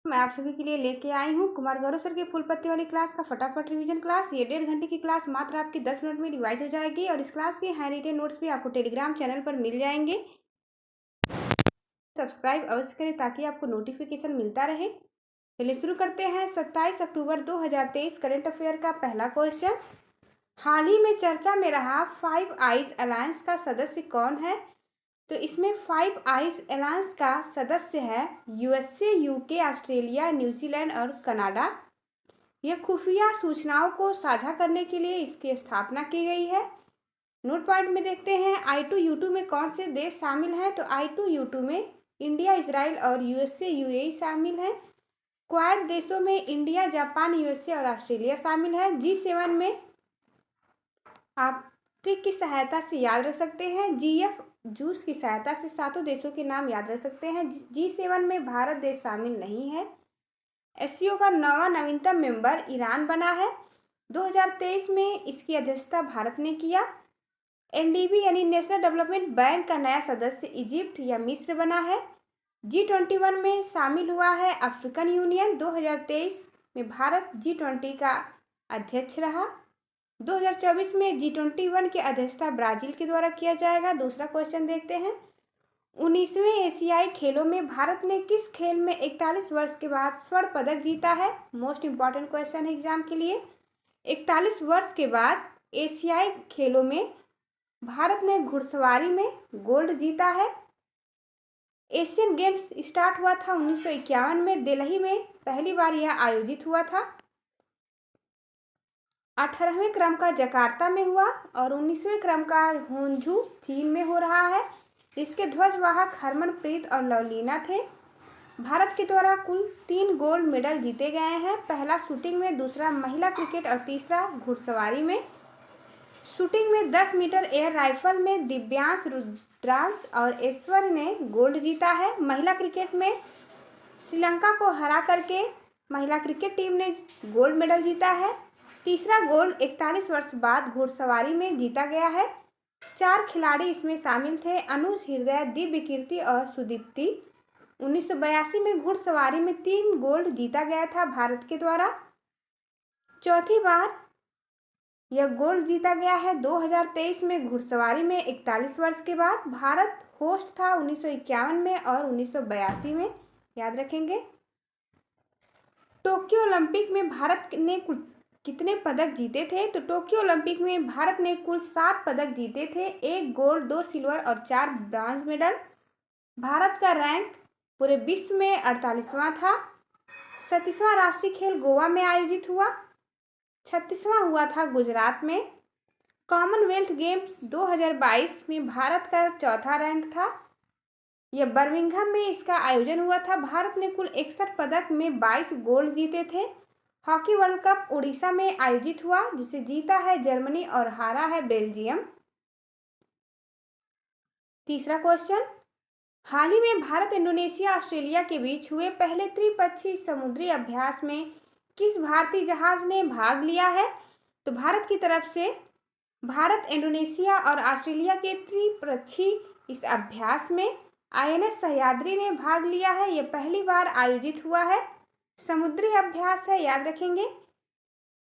मैं आप सभी के लिए लेके आई हूँ कुमार गौरव सर की फुल पत्ते वाली क्लास का फटाफट रिवीजन क्लास। ये 1.5 घंटे की क्लास मात्र आपकी 10 मिनट में रिवाइज हो जाएगी और इस क्लास के हैंड रिटेन नोट्स भी आपको टेलीग्राम चैनल पर मिल जाएंगे। सब्सक्राइब अवश्य करें ताकि आपको नोटिफिकेशन मिलता रहे। चलिए शुरू करते हैं। 27 अक्टूबर 2023 करंट अफेयर का पहला क्वेश्चन। हाल ही में चर्चा में रहा फाइव आइज अलायंस का सदस्य कौन है? तो इसमें फाइव आइज अलायंस का सदस्य है यूएसए, यूके, ऑस्ट्रेलिया, न्यूजीलैंड और कनाडा। यह खुफिया सूचनाओं को साझा करने के लिए इसकी स्थापना की गई है। नोट पॉइंट में देखते हैं I2U2 में कौन से देश शामिल हैं? तो I2U2 में इंडिया, इजराइल और यूएसए, यूएई शामिल हैं। क्वाड देशों में इंडिया, जापान, यूएसए और ऑस्ट्रेलिया शामिल है। G7 में आप ट्रिक की सहायता से याद रख सकते हैं। GF जूस की सहायता से 7 देशों के नाम याद रख सकते हैं। G7 में भारत देश शामिल नहीं है। एससीओ का नवीनतम मेंबर ईरान बना है। 2023 में इसकी अध्यक्षता भारत ने किया। एनडीबी यानी नेशनल डेवलपमेंट बैंक का नया सदस्य इजिप्ट या मिस्र बना है। G21 में शामिल हुआ है अफ्रीकन यूनियन। 2023 में भारत G20 का अध्यक्ष रहा। 2024 में G21 की अध्यक्षता ब्राजील के द्वारा किया जाएगा। दूसरा क्वेश्चन देखते हैं। 19वें एशियाई खेलों में भारत ने किस खेल में 41 वर्ष के बाद स्वर्ण पदक जीता है? मोस्ट इंपॉर्टेंट क्वेश्चन है एग्जाम के लिए। 41 वर्ष के बाद एशियाई खेलों में भारत ने घुड़सवारी में गोल्ड जीता है। एशियन गेम्स स्टार्ट हुआ था 1951 में। दिल्ली में पहली बार यह आयोजित हुआ था। 18वें क्रम का जकार्ता में हुआ और 19वें क्रम का होंजू चीन में हो रहा है। इसके ध्वजवाहक हरमनप्रीत और लवलीना थे। भारत के द्वारा कुल 3 गोल्ड मेडल जीते गए हैं। पहला शूटिंग में, दूसरा महिला क्रिकेट और तीसरा घुड़सवारी में। शूटिंग में 10 मीटर एयर राइफल में दिव्यांश, रुद्रांश और ऐश्वर्य ने गोल्ड जीता है। महिला क्रिकेट में श्रीलंका को हरा करके महिला क्रिकेट टीम ने गोल्ड मेडल जीता है। तीसरा गोल्ड 41 वर्ष बाद घुड़सवारी में जीता गया है। 4 खिलाड़ी इसमें शामिल थे, अनुज, हृदय, दिव्य कीर्ति और सुदीप्ति। 1982 में घुड़सवारी में 3 गोल्ड जीता गया था भारत के द्वारा। चौथी बार यह गोल्ड जीता गया है 2023 में घुड़सवारी में 41 वर्ष के बाद। भारत होस्ट था 1951 में और 1982 में, याद रखेंगे। टोक्यो ओलंपिक में भारत ने कितने पदक जीते थे? तो टोक्यो ओलंपिक में भारत ने कुल 7 पदक जीते थे। 1 गोल्ड, 2 सिल्वर और 4 ब्रॉन्ज मेडल। भारत का रैंक पूरे विश्व में 48वां था। 37वां राष्ट्रीय खेल गोवा में आयोजित हुआ। 36वां हुआ था गुजरात में। कॉमनवेल्थ गेम्स 2022 में भारत का चौथा रैंक था। यह बर्मिंघम में इसका आयोजन हुआ था। भारत ने कुल 61 पदक में 22 गोल्ड जीते थे। हॉकी वर्ल्ड कप उड़ीसा में आयोजित हुआ, जिसे जीता है जर्मनी और हारा है बेल्जियम। तीसरा क्वेश्चन। हाल ही में भारत, इंडोनेशिया, ऑस्ट्रेलिया के बीच हुए पहले त्रिपक्षीय समुद्री अभ्यास में किस भारतीय जहाज ने भाग लिया है? तो भारत की तरफ से भारत, इंडोनेशिया और ऑस्ट्रेलिया के त्रिपक्षीय इस अभ्यास में INS सह्याद्री ने भाग लिया है। यह पहली बार आयोजित हुआ है। समुद्री अभ्यास है, याद रखेंगे।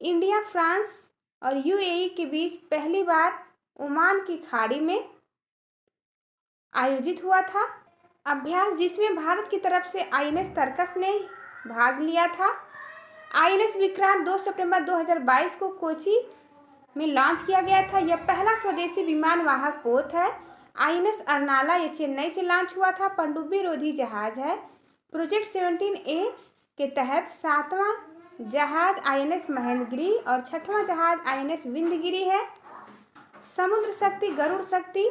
इंडिया, फ्रांस और UAE के बीच पहली बार ओमान की खाड़ी में आयोजित हुआ था अभ्यास, जिसमें भारत की तरफ से INS तर्कस ने भाग लिया था। INS विक्रांत 2 सितंबर 2022 को कोची में लॉन्च किया गया था। यह पहला स्वदेशी विमान वाहक पोत है। INS अर्नाला यह चेन्नई से लॉन्च हुआ था। पनडुब्बी रोधी जहाज है। प्रोजेक्ट 17A के तहत 7वां जहाज INS महेंद्रगिरी और 6वां जहाज INS विंध्यगिरी है। समुद्र शक्ति गरुड़ शक्ति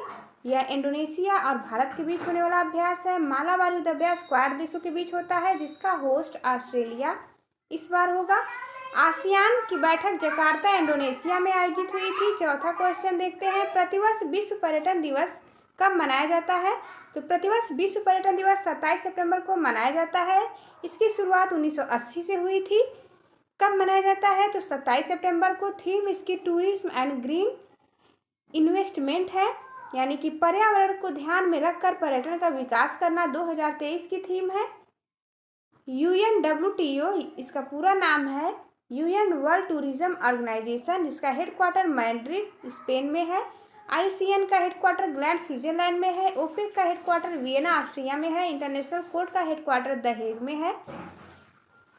यह इंडोनेशिया और भारत के बीच होने वाला अभ्यास है। मालाबार युद्ध अभ्यास क्वाड देशों के बीच होता है, जिसका होस्ट ऑस्ट्रेलिया इस बार होगा। आसियान की बैठक जकार्ता, इंडोनेशिया में आयोजित हुई थी। चौथा क्वेश्चन देखते हैं। प्रतिवर्ष विश्व पर्यटन दिवस कब मनाया जाता है? तो प्रतिवर्ष विश्व पर्यटन दिवस 27 सितंबर को मनाया जाता है। इसकी शुरुआत 1980 से हुई थी। कब मनाया जाता है? तो 27 सितंबर को। थीम इसकी टूरिज्म एंड ग्रीन इन्वेस्टमेंट है, यानी कि पर्यावरण को ध्यान में रखकर पर्यटन का विकास करना 2023 की थीम है। UNWTO इसका पूरा नाम है UN वर्ल्ड टूरिज्म ऑर्गेनाइजेशन, जिसका हेडक्वार्टर मैड्रिड स्पेन में है। IUCN का हेडक्वार्टर ग्लैंड स्विट्जरलैंड में है। ओपेक का हेडक्वार्टर वियना ऑस्ट्रिया में है। इंटरनेशनल कोर्ट का हेडक्वार्टर द हेग में है।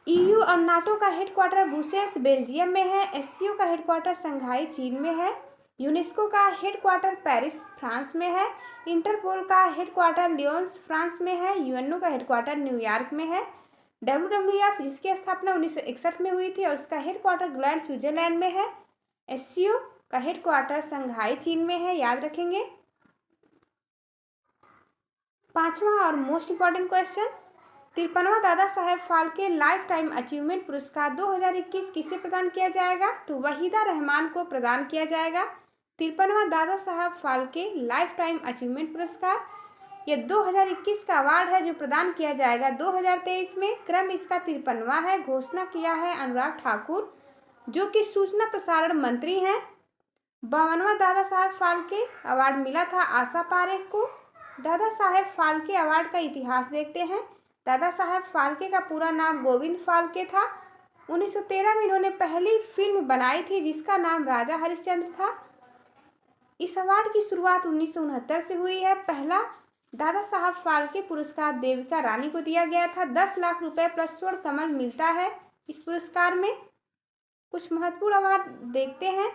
EU और नाटो का हेडक्वार्टर ब्रुसेल्स बेल्जियम में है। SCO का हेडक्वार्टर शंघाई चीन में है। यूनेस्को का हेडक्वार्टर पेरिस फ्रांस में है। इंटरपोल का हेडक्वार्टर लियोन्स फ्रांस में है। UNO का हेडक्वार्टर न्यूयॉर्क में है। WWF जिसकी स्थापना 1961 में हुई थी और उसका हेडक्वार्टर ग्लैंड स्विट्जरलैंड में है। SCO का हेडक्वार्टर शंघाई चीन में है, याद रखेंगे। पांचवा और most important question, 53वां Dada Saheb Phalke life time achievement पुरस्कार 2021 किसे प्रदान किया जाएगा? तो वहीदा रहमान को प्रदान किया जाएगा 53वां Dada Saheb Phalke life time achievement पुरस्कार। यह 2021 का अवार्ड है जो प्रदान किया जाएगा 2023 में। क्रम इसका 53वां है। घोषणा किया है अनुराग ठाकुर, जो कि सूचना प्रसारण मंत्री हैं। 52वां दादा साहेब फाल्के अवार्ड मिला था आशा पारेख को। दादा साहेब फाल्के अवार्ड का इतिहास देखते हैं। दादा साहेब फाल्के का पूरा नाम गोविंद फाल्के था। 1913 में इन्होंने पहली फिल्म बनाई थी जिसका नाम राजा हरिश्चंद्र था। इस अवार्ड की शुरुआत 1969 से हुई है। पहला दादा साहब फाल्के पुरस्कार देविका रानी को दिया गया था। 10 लाख रुपए प्लस स्वर्ण कमल मिलता है इस पुरस्कार में। कुछ महत्वपूर्ण अवार्ड देखते हैं।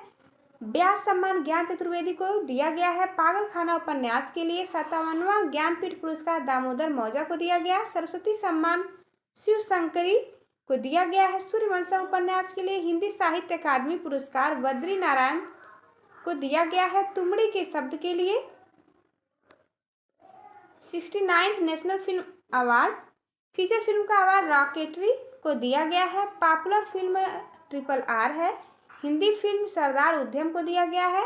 व्यास सम्मान ज्ञान चतुर्वेदी को दिया गया है पागल खाना उपन्यास के लिए। 57वां ज्ञानपीठ पुरस्कार दामोदर मौजा को दिया गया। सरस्वती सम्मान शिव शंकरी को दिया गया है सूर्यवंशम उपन्यास के लिए। हिंदी साहित्य अकादमी पुरस्कार बद्री नारायण को दिया गया है तुमड़ी के शब्द के लिए। 69th national film award feature film का अवार्ड रॉकेटरी को दिया गया है। पॉपुलर फिल्म RRR है। हिंदी फिल्म सरदार उद्यम को दिया गया है।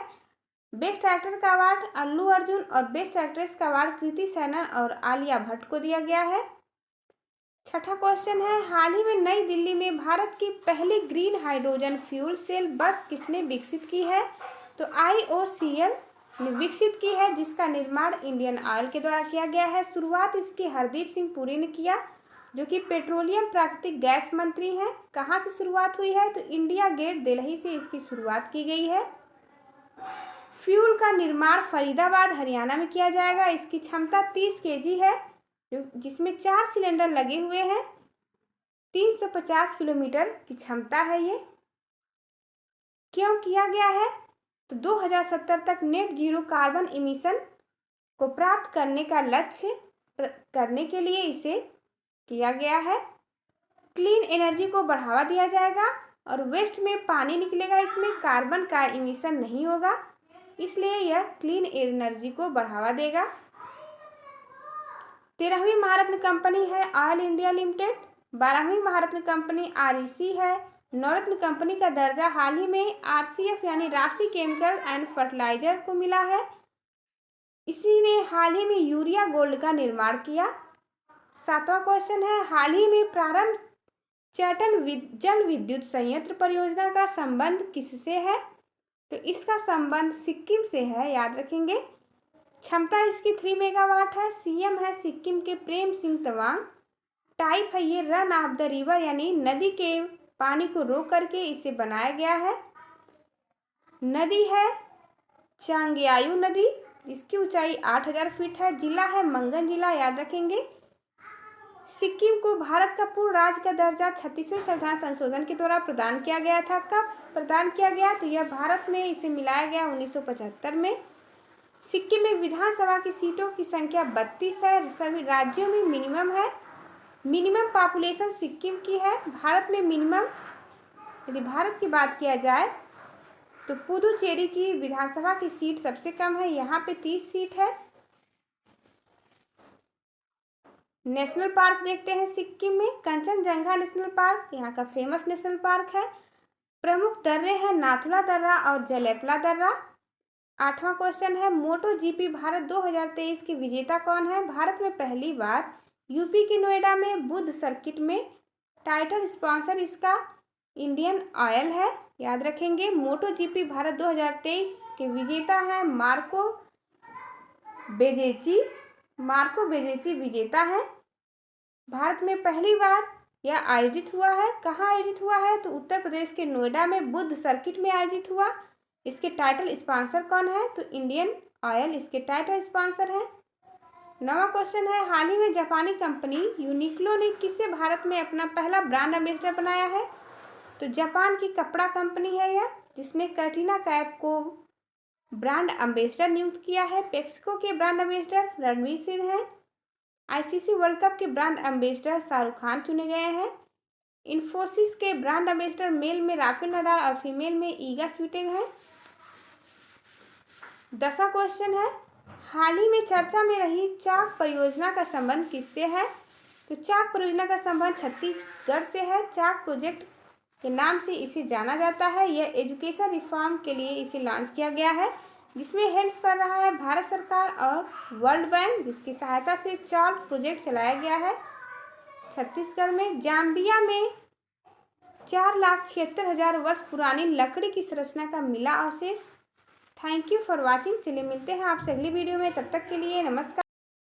बेस्ट एक्टर का अवार्ड अल्लू अर्जुन और बेस्ट एक्ट्रेस का अवार्ड कृति सैनन और आलिया भट्ट को दिया गया है। छठा क्वेश्चन है, हाल ही में नई दिल्ली में भारत की पहली ग्रीन हाइड्रोजन फ्यूल सेल बस किसने विकसित की है? तो IOCL ने विकसित की है, जिसका निर्माण इंडियन ऑयल के द्वारा किया गया है। शुरुआत इसकी हरदीप सिंह पुरी ने किया, जो कि पेट्रोलियम प्राकृतिक गैस मंत्री हैं। कहाँ से शुरुआत हुई है? तो इंडिया गेट दिल्ली से इसकी शुरुआत की गई है। फ्यूल का निर्माण फरीदाबाद हरियाणा में किया जाएगा। इसकी क्षमता 30 kg है, जिसमें 4 सिलेंडर लगे हुए हैं। 350 किलोमीटर की क्षमता है ये। क्यों किया गया है? तो 2070 तक नेट जीरो कार्बन इमिशन को प्राप्त करने का लक्ष्य करने के लिए इसे किया गया है। क्लीन एनर्जी को बढ़ावा दिया जाएगा और वेस्ट में पानी निकलेगा, इसमें कार्बन का इमिशन नहीं होगा, इसलिए यह क्लीन एनर्जी को बढ़ावा देगा। 13वीं महारत्न कंपनी है ऑयल इंडिया लिमिटेड। 12वीं महारत्न कंपनी REC है। नवरत्न कंपनी का दर्जा हाल ही में RCF यानी राष्ट्रीय केमिकल एंड फर्टिलाइजर को मिला है। इसी ने हाल ही में यूरिया गोल्ड का निर्माण किया। 7वां क्वेश्चन है, हाल ही में प्रारंभ चैटन जल विद्युत संयंत्र परियोजना का संबंध किससे है? तो इसका संबंध सिक्किम से है, याद रखेंगे। क्षमता इसकी 3 मेगावाट है। CM है सिक्किम के प्रेम सिंह तवांग। टाइप है ये रन ऑफ द रिवर यानी नदी के पानी को रोक करके इसे बनाया गया है। नदी है चांग्यायु नदी, इसकी ऊंचाई 8000 फीट है। जिला है मंगन जिला, याद रखेंगे। सिक्किम को भारत का पूर्ण राज्य का दर्जा 36वें संविधान संशोधन के द्वारा प्रदान किया गया था। कब प्रदान किया गया? तो यह भारत में इसे मिलाया गया 1975 में। सिक्किम में विधानसभा की सीटों की संख्या 32 है। सभी राज्यों में मिनिमम है। मिनिमम पॉपुलेशन सिक्किम की है। भारत में मिनिमम, यदि भारत की बात किया जाए तो पुदुचेरी की विधानसभा की सीट सबसे कम है, यहाँ पे 30 सीट है। नेशनल पार्क देखते हैं सिक्किम में। कंचनजंगा नेशनल पार्क यहाँ का फेमस नेशनल पार्क है। प्रमुख दर्रे हैं नाथुला दर्रा और जलेपला दर्रा। 8वां क्वेश्चन है, मोटो GP भारत 2023 के विजेता कौन है? भारत में पहली बार यूपी के नोएडा में बुद्ध सर्किट में। टाइटल स्पॉन्सर इसका इंडियन ऑयल है, याद रखेंगे। मोटो GP भारत 2023 के विजेता हैं मार्को बेजेची विजेता हैं। भारत में पहली बार यह आयोजित हुआ है? कहाँ आयोजित हुआ है? तो उत्तर प्रदेश के नोएडा में बुद्ध सर्किट में आयोजित हुआ। इसके टाइटल स्पॉन्सर कौन है? तो इंडियन ऑयल इसके टाइटल स्पॉन्सर है। 9वां क्वेश्चन है, हाल ही में जापानी कंपनी यूनिक्लो ने किसे भारत में अपना पहला ब्रांड एम्बेसडर बनाया है? तो जापान की कपड़ा कंपनी है यह, जिसने कैटरीना कैफ को ब्रांड एम्बेसडर नियुक्त किया है। पेप्सिको के ब्रांड एम्बेसडर रणवीर सिंह हैं। आईसीसी वर्ल्ड कप के ब्रांड एम्बेसडर शाहरुख खान चुने गए हैं। इन्फोसिस के ब्रांड एम्बेसडर मेल में राफेल नडाल और फीमेल में ईगा स्वीटेक हैं। 10वां क्वेश्चन है, हाल ही में चर्चा में रही चाक परियोजना का संबंध किससे है? तो चाक परियोजना का संबंध छत्तीसगढ़ से है। चाक प्रोजेक्ट के नाम से इसे जाना जाता है। यह एजुकेशन रिफॉर्म के लिए इसे लॉन्च किया गया है, जिसमें हेल्प कर रहा है भारत सरकार और वर्ल्ड बैंक, जिसकी सहायता से चाक प्रोजेक्ट चलाया गया है। छत्तीसगढ़ में जाम्बिया में 4,76,000 वर्ष पुरानी लकड़ी की संरचना का मिला अवशेष। Thank you for watching. चलिए मिलते हैं आपसे अगली वीडियो में, तब तक के लिए नमस्कार।